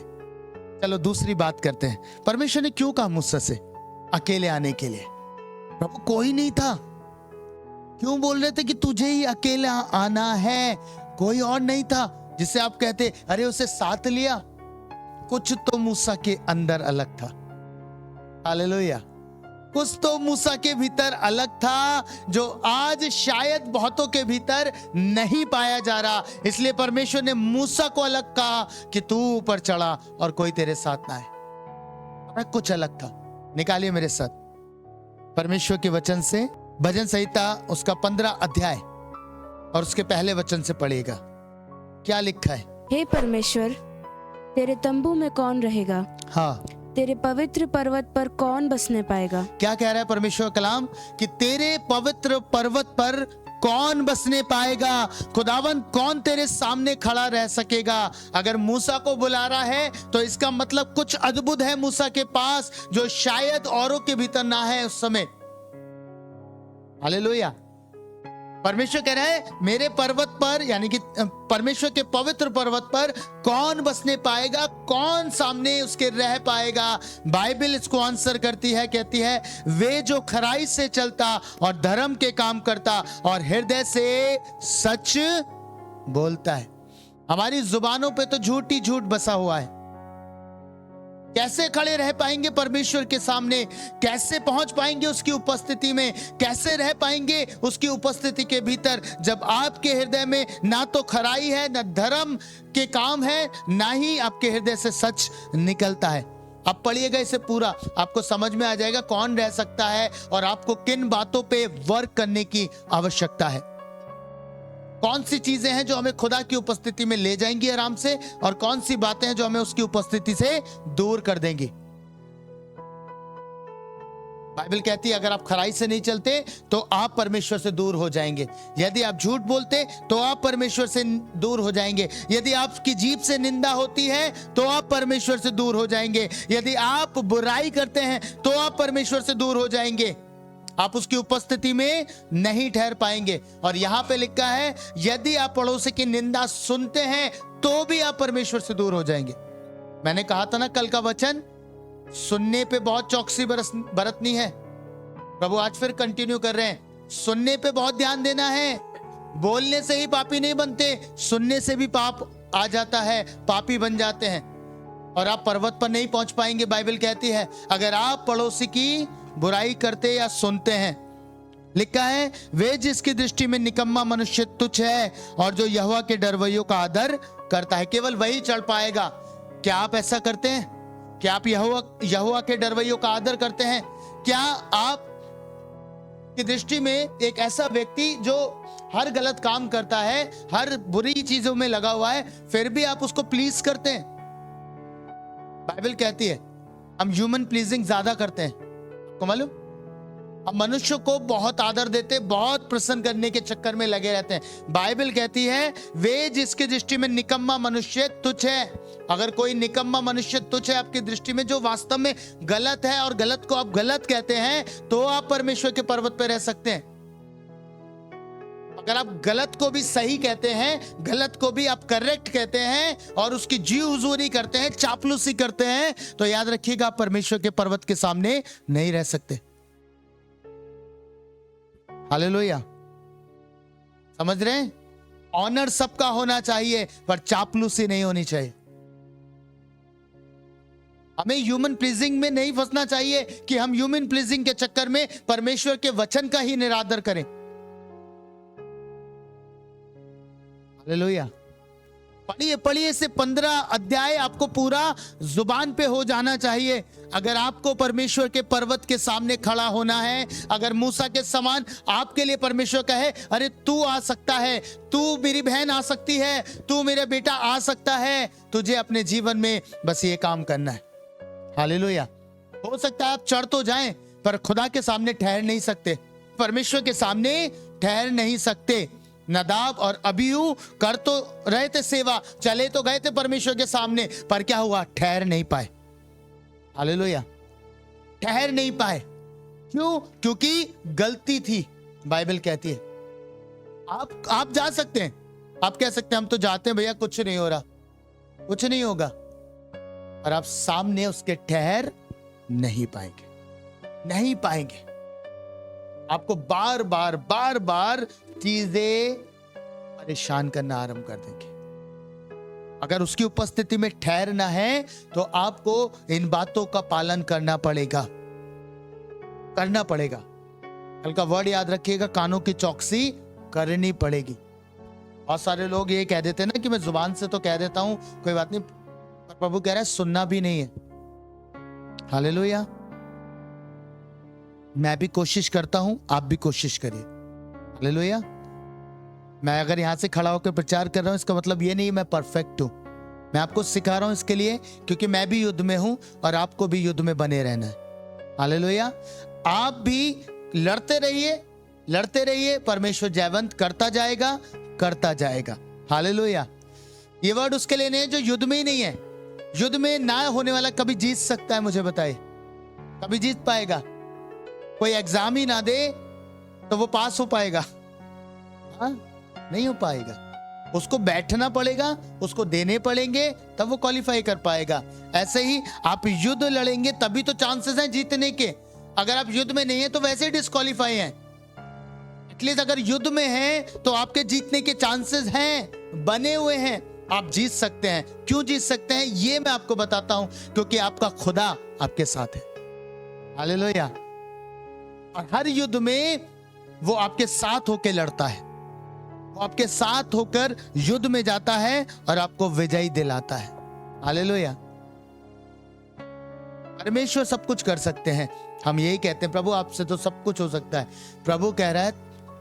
चलो दूसरी बात करते हैं, परमेश्वर ने क्यों कहा मूसा से अकेले आने के लिए? प्रभु कोई नहीं था, क्यों बोल रहे थे कि तुझे ही अकेला आना है, कोई और नहीं था जिससे आप कहते अरे उसे साथ लिया? कुछ तो मूसा के अंदर अलग था। हालेलुया। कुछ तो मूसा के भीतर अलग था जो आज शायद बहुतों के भीतर नहीं पाया जा रहा। इसलिए परमेश्वर ने मूसा को अलग कहा कि तू ऊपर चढ़ा और कोई तेरे साथ ना आए। कुछ अलग था। निकालिए मेरे साथ परमेश्वर के वचन से भजन संहिता उसका 15 अध्याय और उसके पहले वचन से पढ़िएगा। क्या लिखा है? हे परमेश्वर, तेरे तंबू में कौन रहेगा? हाँ। तेरे पवित्र पर्वत पर कौन बसने पाएगा? क्या कह रहा है परमेश्वर कलाम कि तेरे पवित्र पर्वत पर कौन बसने पाएगा? खुदावन कौन तेरे सामने खड़ा रह सकेगा? अगर मूसा को बुला रहा है तो इसका मतलब कुछ अद्भुत है मूसा के पास जो शायद औरों के भीतर ना है उस समय। हालेलुया। परमेश्वर कह रहा है मेरे पर्वत पर, यानी कि परमेश्वर के पवित्र पर्वत पर कौन बसने पाएगा, कौन सामने उसके रह पाएगा? बाइबल इसको आंसर करती है, कहती है वे जो खराई से चलता और धर्म के काम करता और हृदय से सच बोलता है। हमारी जुबानों पे तो झूठ ही झूठ बसा हुआ है। कैसे खड़े रह पाएंगे परमेश्वर के सामने, कैसे पहुंच पाएंगे उसकी उपस्थिति में, कैसे रह पाएंगे उसकी उपस्थिति के भीतर, जब आपके हृदय में ना तो खराई है, ना धर्म के काम है, ना ही आपके हृदय से सच निकलता है। आप पढ़िएगा इसे पूरा, आपको समझ में आ जाएगा कौन रह सकता है और आपको किन बातों पे वर्क करने की आवश्यकता है। कौन सी चीजें हैं जो हमें खुदा की उपस्थिति में ले जाएंगी आराम से, और कौन सी बातें हैं जो हमें उसकी उपस्थिति से दूर कर देंगी। बाइबल कहती है अगर आप खराई से नहीं चलते तो आप परमेश्वर से दूर हो जाएंगे। यदि आप झूठ बोलते तो आप परमेश्वर से दूर हो जाएंगे। यदि आपकी जीभ से निंदा होती है तो आप परमेश्वर से दूर हो जाएंगे। यदि आप बुराई करते हैं तो आप परमेश्वर से दूर हो जाएंगे। आप उसकी उपस्थिति में नहीं ठहर पाएंगे। और यहां पे लिखा है यदि आप पड़ोसी की निंदा सुनते हैं तो भी आप परमेश्वर से दूर हो जाएंगे। मैंने कहा था ना कल का वचन, सुनने पे बहुत चौकसी बरतनी है। प्रभु आज फिर कंटिन्यू कर रहे हैं, सुनने पे बहुत ध्यान देना है। बोलने से ही पापी नहीं बनते, सुनने से भी पाप आ जाता है, पापी बन जाते हैं और आप पर्वत पर नहीं पहुंच पाएंगे। बाइबल कहती है अगर आप पड़ोसी की बुराई करते या सुनते हैं, लिखा है वे जिसकी दृष्टि में निकम्मा मनुष्य तुच्छ है और जो यहोवा के डरवैयों का आदर करता है, केवल वही चढ़ पाएगा। क्या आप ऐसा करते हैं? क्या आप यहोवा के डरवैयों का आदर करते हैं? क्या आप की दृष्टि में एक ऐसा व्यक्ति जो हर गलत काम करता है, हर बुरी चीजों में लगा हुआ है, फिर भी आप उसको प्लीज करते हैं? बाइबल कहती है हम ह्यूमन प्लीजिंग ज्यादा करते हैं। आपको मालूम, हम मनुष्य को बहुत आदर देते, बहुत प्रसन्न करने के चक्कर में लगे रहते हैं। बाइबल कहती है वे जिसकी दृष्टि में निकम्मा मनुष्य तुच्छ है। अगर कोई निकम्मा मनुष्य तुच्छ है आपकी दृष्टि में, जो वास्तव में गलत है और गलत को आप गलत कहते हैं, तो आप परमेश्वर के पर्वत पर रह सकते हैं। अगर आप गलत को भी सही कहते हैं, गलत को भी आप करेक्ट कहते हैं और उसकी जी हुजूरी करते हैं, चापलूसी करते हैं, तो याद रखिएगा आप परमेश्वर के पर्वत के सामने नहीं रह सकते। हालेलुया, समझ रहे हैं? ऑनर सबका होना चाहिए पर चापलूसी नहीं होनी चाहिए। हमें ह्यूमन प्लीजिंग में नहीं फंसना चाहिए कि हम ह्यूमन प्लीजिंग के चक्कर में परमेश्वर के वचन का ही निरादर करें। हालेलुया, पढ़िए से 15 अध्याय आपको पूरा जुबान पे हो जाना चाहिए। अगर आपको परमेश्वर के पर्वत के सामने खड़ा होना है, अगर मूसा के समान आपके लिए परमेश्वर कहे अरे तू आ सकता है, तू मेरी बहन आ सकती है, तू मेरा बेटा आ सकता है, तुझे अपने जीवन में बस ये काम करना है। हालेलुया, हो सकता है आप चढ़ तो जाएं पर खुदा के सामने ठहर नहीं सकते, परमेश्वर के सामने ठहर नहीं सकते। नदाब और अबीहू कर तो रहे थे सेवा, चले तो गए थे परमेश्वर के सामने, पर क्या हुआ? ठहर नहीं पाए। हालेलुया, ठहर नहीं पाए। क्यों? क्योंकि गलती थी। बाइबल कहती है आप जा सकते हैं, आप कह सकते हैं हम तो जाते हैं भैया, कुछ नहीं हो रहा, कुछ नहीं होगा, और आप सामने उसके ठहर नहीं पाएंगे, नहीं पाएंगे। आपको बार बार चीजें परेशान करना आरंभ कर देंगे। अगर उसकी उपस्थिति में ठहरना है तो आपको इन बातों का पालन करना पड़ेगा। कल का वर्ड याद रखिएगा, कानों की चौकसी करनी पड़ेगी। बहुत सारे लोग ये कह देते हैं ना कि मैं जुबान से तो कह देता हूं कोई बात नहीं, पर प्रभु कह रहा है सुनना भी नहीं है। हालेलुया, मैं भी कोशिश करता हूं, आप भी कोशिश करिए। हालेलुया, मैं अगर यहां से खड़ा होकर प्रचार कर रहा हूं इसका मतलब ये नहीं मैं परफेक्ट हूं, मैं आपको सिखा रहा हूं इसके लिए क्योंकि मैं भी युद्ध में हूं और आपको भी युद्ध में बने रहना है। हालेलुया, आप भी लड़ते रहिए, परमेश्वर जयवंत करता जाएगा। हालेलुया, ये वर्ड उसके लिए नहीं है जो युद्ध में ही नहीं है। युद्ध में ना होने वाला कभी जीत सकता है? मुझे बताइए, कभी जीत पाएगा? कोई एग्जाम ही ना दे तो वो पास हो पाएगा? हाँ, नहीं हो पाएगा। उसको बैठना पड़ेगा, उसको देने पड़ेंगे, तब वो क्वालिफाई कर पाएगा। ऐसे ही आप युद्ध लड़ेंगे तभी तो चांसेस हैं जीतने के। अगर आप युद्ध में नहीं है तो वैसे ही डिस्क्वालीफाई हैं। एटलीस्ट अगर युद्ध में हैं तो आपके जीतने के चांसेस हैं, बने हुए हैं। आप जीत सकते हैं। क्यों जीत सकते हैं ये मैं आपको बताता हूं, क्योंकि आपका खुदा आपके साथ है। हालेलुया। और हर युद्ध में वो आपके साथ होकर लड़ता है, वो आपके साथ होकर युद्ध में जाता है और आपको विजयी दिलाता है। हालेलुया। परमेश्वर सब कुछ कर सकते हैं। हम यही कहते हैं प्रभु आपसे तो सब कुछ हो सकता है। प्रभु कह रहा है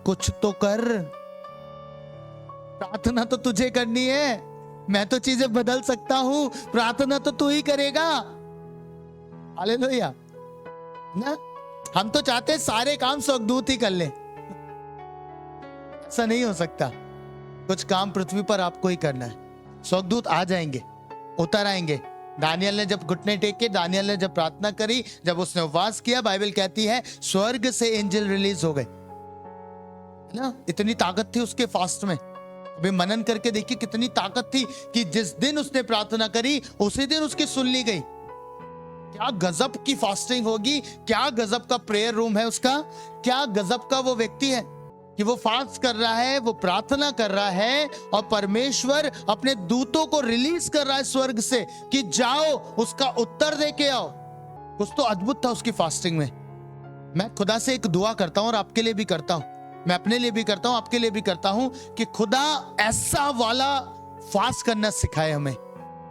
कुछ तो कर, प्रार्थना तो तुझे करनी है। मैं तो चीजें बदल सकता हूं, प्रार्थना तो तू ही करेगा। हालेलुया ना। हम तो चाहते हैं सारे काम स्वर्गदूत ही कर ले, ऐसा नहीं हो सकता। कुछ काम पृथ्वी पर आपको ही करना है। स्वर्गदूत आ जाएंगे, उतर आएंगे। दानियल ने जब घुटने टेके, दानियल ने जब प्रार्थना करी, जब उसने उपवास किया, बाइबल कहती है स्वर्ग से एंजल रिलीज हो गए ना। इतनी ताकत थी उसके फास्ट में। अभी मनन करके देखिए कितनी ताकत थी कि जिस दिन उसने प्रार्थना करी उसी दिन उसकी सुन ली गई। क्या गजब की फास्टिंग होगी, क्या गजब का प्रेयर रूम है उसका, क्या गजब का वो व्यक्ति है कि वो फास्ट कर रहा है, वो प्रार्थना कर रहा है और परमेश्वर अपने दूतों को रिलीज कर रहा है स्वर्ग से कि जाओ उसका उत्तर दे के आओ। कुछ तो अद्भुत था उसकी फास्टिंग में। मैं खुदा से एक दुआ करता हूं और आपके लिए भी करता हूं, मैं अपने लिए भी करता हूं, आपके लिए भी करता हूं कि खुदा ऐसा वाला फास्ट करना सिखाए हमें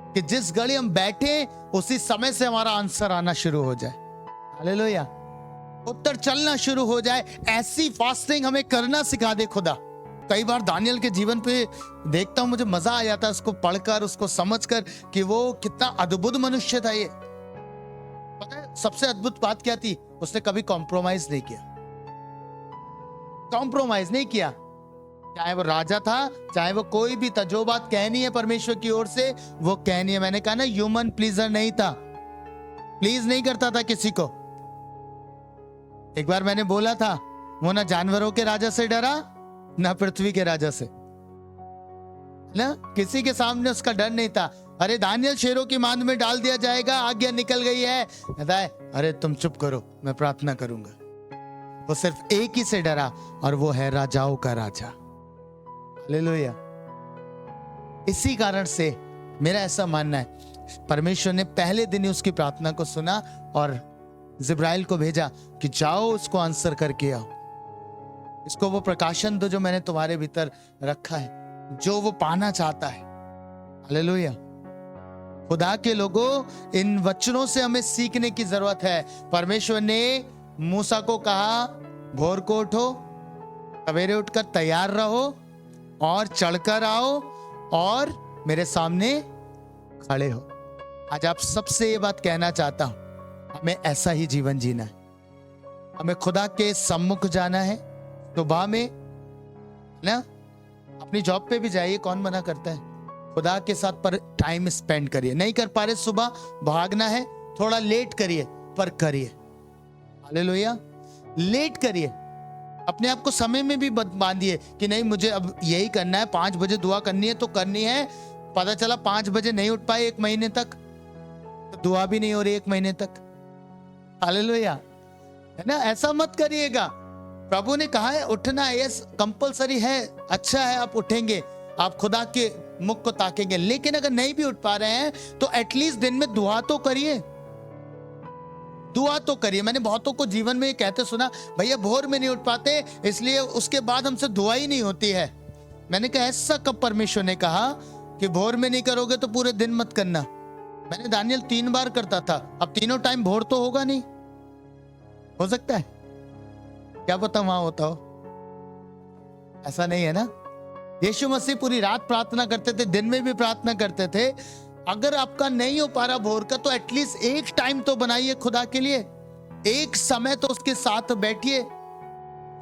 कि जिस घड़ी हम बैठे उसी समय से हमारा आंसर आना शुरू हो जाए। हालेलुया। उत्तर चलना शुरू हो जाए। ऐसी फास्टिंग हमें करना सिखा दे खुदा। कई बार दानियल के जीवन पे देखता हूं, मुझे मजा आ जाता है उसको पढ़कर, उसको समझकर कि वो कितना अद्भुत मनुष्य था। ये पता है सबसे अद्भुत बात क्या थी, उसने कभी कॉम्प्रोमाइज नहीं किया। कॉम्प्रोमाइज नहीं किया, चाहे वो राजा था, चाहे वो कोई भी था। जो बात कहनी है परमेश्वर की ओर से वो कहनी है। मैंने कहा ना, ह्यूमन प्लीजर नहीं था, प्लीज नहीं करता था किसी को। एक बार मैंने बोला था वो ना जानवरों के राजा से डरा ना पृथ्वी के राजा से, ना किसी के सामने उसका डर नहीं था। अरे दानियल शेरों की मांद में डाल दिया जाएगा, आज्ञा निकल गई है, अरे तुम चुप करो मैं प्रार्थना करूंगा। वो सिर्फ एक ही से डरा और वो है राजाओं का राजा। हालेलुया। इसी कारण से मेरा ऐसा मानना है परमेश्वर ने पहले दिन ही उसकी प्रार्थना को सुना और जिब्राइल को भेजा कि जाओ उसको आंसर करके आओ, इसको वो प्रकाशन दो जो मैंने तुम्हारे भीतर रखा है, जो वो पाना चाहता है। हालेलुया। खुदा के लोगों, इन वचनों से हमें सीखने की जरूरत है। परमेश्वर ने मूसा को कहा भोर को उठो, सवेरे उठकर तैयार रहो और चढ़कर आओ और मेरे सामने खड़े हो। आज आप सबसे ये बात कहना चाहता हूं, हमें ऐसा ही जीवन जीना है। हमें खुदा के सम्मुख जाना है। सुबह में ना अपनी जॉब पे भी जाइए, कौन मना करता है। खुदा के साथ पर टाइम स्पेंड करिए। नहीं कर पा रहे सुबह, भागना है, थोड़ा लेट करिए पर करिए। हालेलुया। लेट करिए, अपने आप को समय में भी बांधिए कि नहीं मुझे अब यही करना है, 5 बजे दुआ करनी है तो करनी है। पता चला 5 बजे नहीं उठ पाए 1 महीने तक, तो दुआ भी नहीं हो रही 1 महीने तक। हालेलुया, है ना। ऐसा मत करिएगा। प्रभु ने कहा है उठना है, यस कंपलसरी है, अच्छा है आप उठेंगे, आप खुदा के मुख को ताकेंगे। लेकिन अगर नहीं भी उठ पा रहे हैं तो एटलीस्ट दिन में दुआ तो करिए, दुआ तो करिए। मैंने बहुतों को जीवन में ये कहते सुना, भैया भोर में नहीं उठ पाते इसलिए उसके बाद हमसे दुआ ही नहीं होती है। मैंने कहा ऐसा कब परमेश्वर ने कहा कि भोर में नहीं करोगे तो पूरे दिन मत करना। मैंने दानियल 3 बार करता था, अब तीनों टाइम भोर तो होगा नहीं, हो सकता है, क्या पता वहां होता हो, ऐसा नहीं है ना। यीशु मसीह पूरी रात प्रार्थना करते थे, दिन में भी प्रार्थना करते थे। अगर आपका नहीं हो पा रहा भोर का तो एटलीस्ट एक टाइम तो बनाइए खुदा के लिए, एक समय तो उसके साथ बैठिए,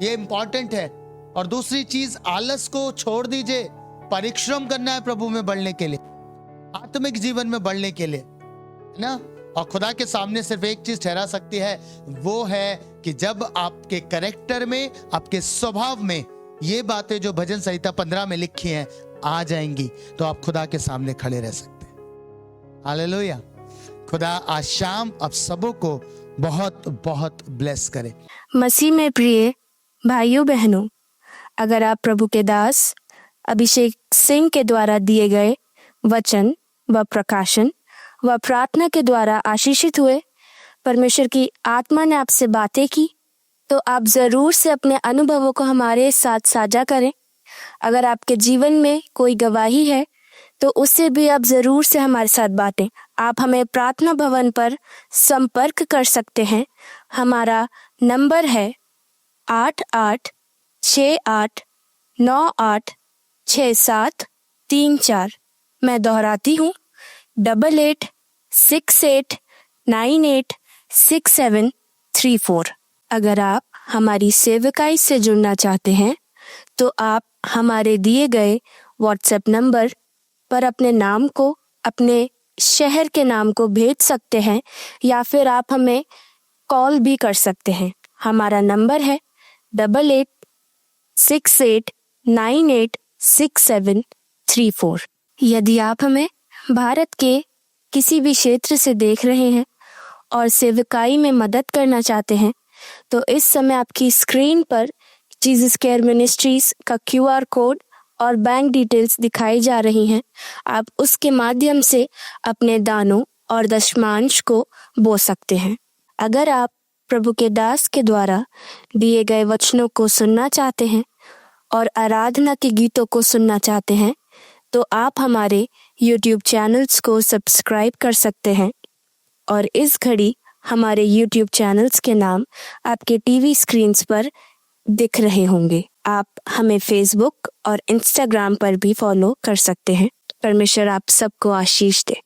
ये इंपॉर्टेंट है। और दूसरी चीज, आलस को छोड़ दीजिए। परिश्रम करना है प्रभु में बढ़ने के लिए, आत्मिक जीवन में बढ़ने के लिए, है ना। और खुदा के सामने सिर्फ एक चीज ठहरा सकती है, वो है कि जब आपके कैरेक्टर में, आपके स्वभाव में ये बातें जो भजन संहिता 15 में लिखी हैं आ जाएंगी तो आप खुदा के सामने खड़े रह सकते हैं। हालेलुया। खुदा आज शाम आप सबों को बहुत बहुत ब्लेस करे। मसीह में प्रिय भाइयों बहनों, अगर आप प्रभु के दास अभिषेक सिंह के द्वारा दिए गए वचन व प्रकाशन व प्रार्थना के द्वारा आशीषित हुए, परमेश्वर की आत्मा ने आपसे बातें की, तो आप ज़रूर से अपने अनुभवों को हमारे साथ साझा करें। अगर आपके जीवन में कोई गवाही है तो उससे भी आप ज़रूर से हमारे साथ बांटें। आप हमें प्रार्थना भवन पर संपर्क कर सकते हैं। हमारा नंबर है 8868986734। मैं दोहराती हूँ, 8868986734। अगर आप हमारी सेवकाई से जुड़ना चाहते हैं तो आप हमारे दिए गए व्हाट्सएप नंबर पर अपने नाम को, अपने शहर के नाम को भेज सकते हैं, या फिर आप हमें कॉल भी कर सकते हैं। हमारा नंबर है 8868986734। यदि आप हमें भारत के किसी भी क्षेत्र से देख रहे हैं और सेवकाई में मदद करना चाहते हैं, तो इस समय आपकी स्क्रीन पर जीसस केयर मिनिस्ट्रीज का QR कोड और बैंक डिटेल्स दिखाई जा रही हैं। आप उसके माध्यम से अपने दानों और दशमांश को बो सकते हैं। अगर आप प्रभु के दास के द्वारा दिए गए वचनों को सुनना चाहते हैं और आराधना के गीतों को सुनना चाहते हैं, तो आप हमारे YouTube चैनल्स को सब्सक्राइब कर सकते हैं। और इस घड़ी हमारे YouTube चैनल्स के नाम आपके टीवी स्क्रीन्स पर दिख रहे होंगे। आप हमें Facebook और Instagram पर भी फॉलो कर सकते हैं। परमेश्वर आप सबको आशीष दे।